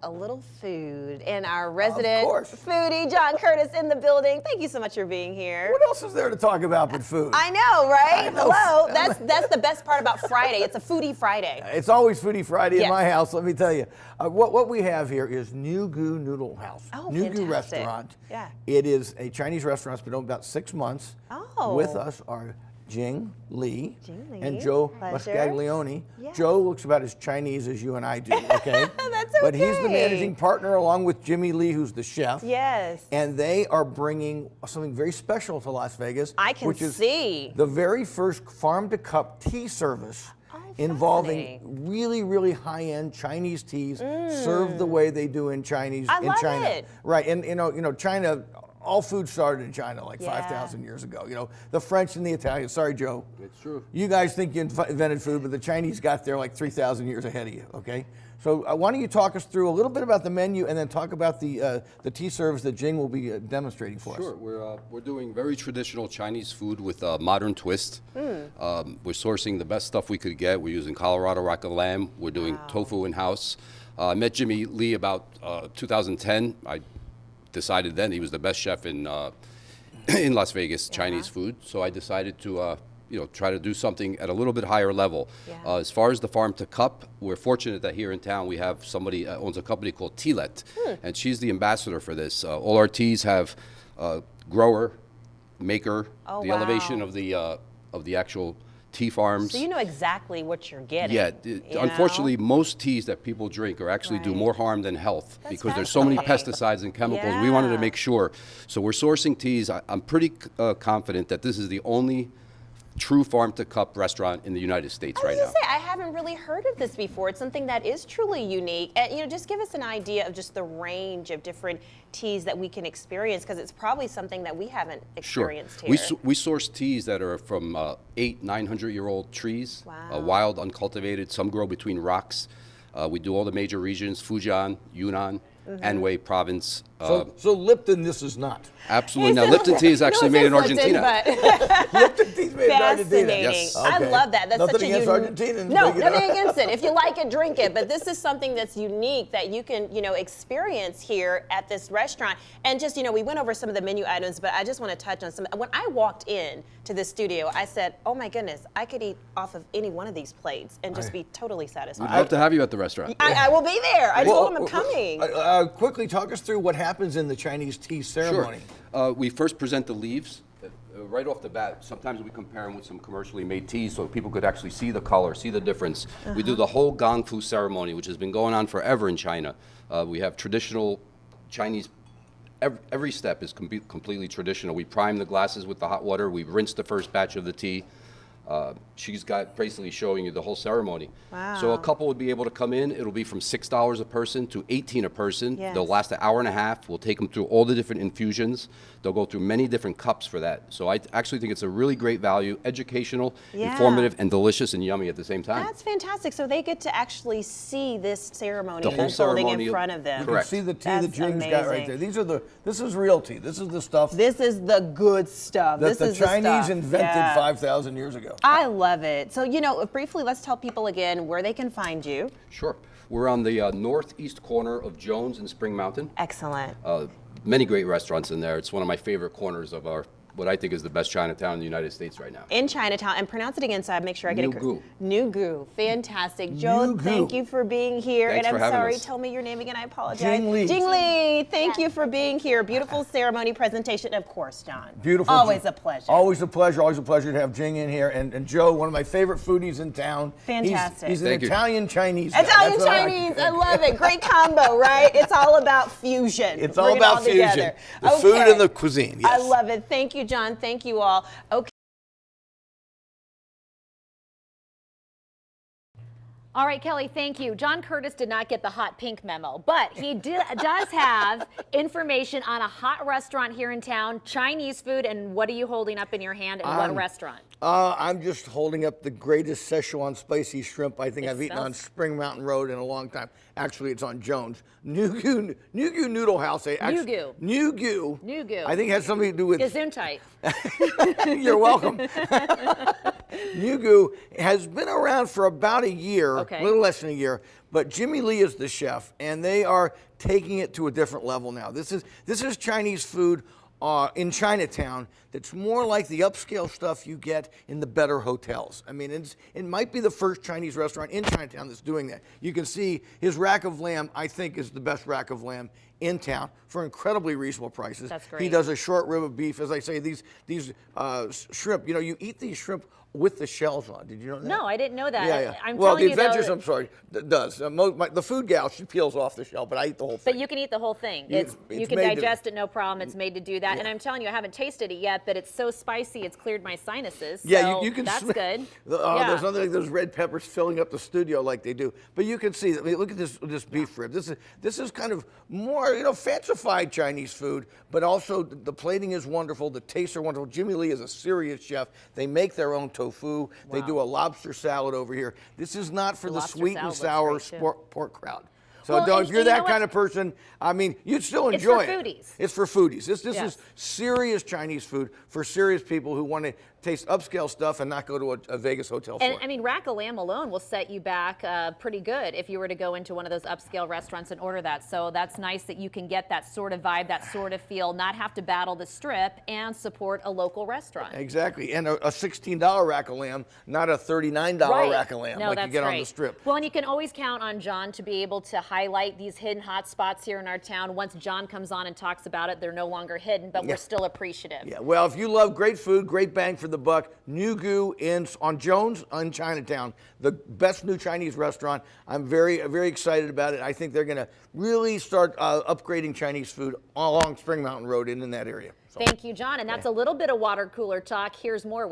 a little food, and our resident foodie, John Curtas, in the building. Thank you so much for being here. What else is there to talk about but food? I know, right? Hello. That's the best part about Friday. It's a foodie Friday. It's always Foodie Friday in my house, let me tell you. What we have here is Niu-Gu Noodle House. Oh, Niu-Gu fantastic. Restaurant. Yeah. It is a Chinese restaurant. It's been open about 6 months. Oh. With us are Jing Li and Joe Joe Mascaglione. Yes. Joe looks about as Chinese as you and I do, okay? That's okay. But he's the managing partner along with Jimmy Lee, who's the chef. Yes. And they are bringing something very special to Las Vegas. I can which is see. the very first farm-to-cup tea service involving really, really high-end Chinese teas served the way they do in China. I love it. Right, and you know, China. All food started in China like 5,000 years ago. You know, the French and the Italians. Sorry, Joe. It's true. You guys think you invented food, but the Chinese got there like 3,000 years ahead of you. Okay. So why don't you talk us through a little bit about the menu and then talk about the tea service that Jing will be demonstrating for us. Sure. We're doing very traditional Chinese food with a modern twist. We're sourcing the best stuff we could get. We're using Colorado rack of lamb. We're doing tofu in house. I met Jimmy Lee about 2010. I decided then he was the best chef in Las Vegas Chinese food. So I decided to try to do something at a little bit higher level. As far as the farm to cup, we're fortunate that here in town we have somebody owns a company called Tealet, and she's the ambassador for this. All our teas have grower, maker, the elevation of the actual tea farms. So you know exactly what you're getting. Yeah, unfortunately, most teas that people drink are actually do more harm than health because there's so many pesticides and chemicals. We wanted to make sure. So we're sourcing teas. I'm pretty confident that this is the only true farm-to-cup restaurant in the United States right now. I haven't really heard of this before. It's something that is truly unique. And just give us an idea of just the range of different teas that we can experience, because it's probably something that we haven't experienced here. We source teas that are from 900-year-old trees, wild, uncultivated. Some grow between rocks. We do all the major regions: Fujian, Yunnan, Anhui province. So Lipton, this is not. Absolutely not. Lipton tea is actually made in Argentina. Lipton tea is made in Argentina. Yes. I love that. That's nothing such a against Argentinans. No, nothing against it. If you like it, drink it. But this is something that's unique that you can, experience here at this restaurant. And just, we went over some of the menu items, but I just want to touch on some. When I walked in to the studio, I said, "Oh my goodness, I could eat off of any one of these plates and just be totally satisfied." We'd love to have you at the restaurant. I will be there. I told them I'm coming. Quickly talk us through what happens in the Chinese tea ceremony. Sure. We first present the leaves. Right off the bat, sometimes we compare them with some commercially made teas so people could actually see the color, see the difference. We do the whole Gong Fu Ceremony, which has been going on forever in China. We have traditional Chinese, every step is completely traditional. We prime the glasses with the hot water. We rinse the first batch of the tea. She's got basically showing you the whole ceremony. Wow. So a couple would be able to come in. It'll be from $6 a person to $18 a person. Yes. They'll last an hour and a half. We'll take them through all the different infusions. They'll go through many different cups for that. So I actually think it's a really great value, educational, informative, and delicious and yummy at the same time. That's fantastic. So they get to actually see this ceremony The whole unfolding ceremony, in front of them. correct. You can see the tea That's that Jing's got right there. This is real tea. This is the stuff This is the good stuff. that This the is Chinese the stuff. invented 5,000 years ago. I love it. So, briefly, let's tell people again where they can find you. Sure. We're on the northeast corner of Jones and Spring Mountain. Excellent. Many great restaurants in there. It's one of my favorite corners of what I think is the best Chinatown in the United States right now. In Chinatown, and pronounce it again so I make sure I get it correct. Nugu. Nugu. Fantastic. Joe, Nugu. thank you for being here. Thanks and for I'm having sorry, us. tell me your name again. I apologize. Jing Li. Jing Li, thank you for being here. Beautiful ceremony presentation, of course, John. Beautiful. Always a pleasure. Always a pleasure. Always a pleasure to have Jing in here. And Joe, one of my favorite foodies in town. Fantastic. He's an Thank you. Italian Chinese guy. Italian That's what I like. Chinese, I love it. Great combo, right? It's all about fusion. It's Bring all it about fusion. together. The food and the cuisine. Yes. I love it. Thank you, John. Thank you all. Okay. All right, Kelly, thank you. John Curtas did not get the hot pink memo, but he does have information on a hot restaurant here in town, Chinese food, and what are you holding up in your hand, and what restaurant? I'm just holding up the greatest Szechuan spicy shrimp I think I've eaten on Spring Mountain Road in a long time. Actually, it's on Jones. Nugu Noodle House. Nugu. Nugu. I think it has something to do with. Gesundheit. You're welcome. Nugu has been around for about a year, a little less than a year, but Jimmy Lee is the chef, and they are taking it to a different level now. This is Chinese food in Chinatown that's more like the upscale stuff you get in the better hotels. I mean, it might be the first Chinese restaurant in Chinatown that's doing that. You can see his rack of lamb, I think, is the best rack of lamb in town for incredibly reasonable prices. That's great. He does a short rib of beef. As I say, these shrimp, you know, you eat these shrimp with the shells on. Did you know that? No, I didn't know that. Yeah. I'm Well, telling the you, though, Adventures, I'm sorry, does. The food gal, she peels off the shell, but I eat the whole thing. but you can eat the whole thing. You it's can made to- digest it, no problem. It's made to do that. And I'm telling you, I haven't tasted it yet, but it's so spicy, it's cleared my sinuses. Yeah, so you can that's smell. good. There's Yeah. nothing like those red peppers filling up the studio like they do. But you can see, I mean, look at this beef rib. This is kind of more, you know, fancified Chinese food, but also the plating is wonderful. The tastes are wonderful. Jimmy Lee is a serious chef. They make their own tofu. They do a lobster salad over here. This is not for the lobster sweet and salad looks sour great, too. pork crowd. So Well, don't, and if you're you know that what? kind of person, I mean, you'd still It's enjoy for it. foodies. It's for foodies. This Yes. is serious Chinese food for serious people who want to taste upscale stuff and not go to a Vegas hotel for And it. I mean, rack of lamb alone will set you back pretty good if you were to go into one of those upscale restaurants and order that. So that's nice that you can get that sort of vibe, that sort of feel, not have to battle the strip and support a local restaurant. Exactly, and a $16 rack of lamb, not a $39 rack of lamb No, like that's you get great. on the strip. Well, and you can always count on John to be able to highlight these hidden hot spots here in our town. Once John comes on and talks about it, they're no longer hidden, but we're still appreciative. Yeah, well, if you love great food, great bang for the buck, Niu-Gu on Jones in Chinatown, the best new Chinese restaurant. I'm very, very excited about it. I think they're going to really start upgrading Chinese food along Spring Mountain Road in that area. So. Thank you, John. And that's a little bit of water cooler talk. Here's more.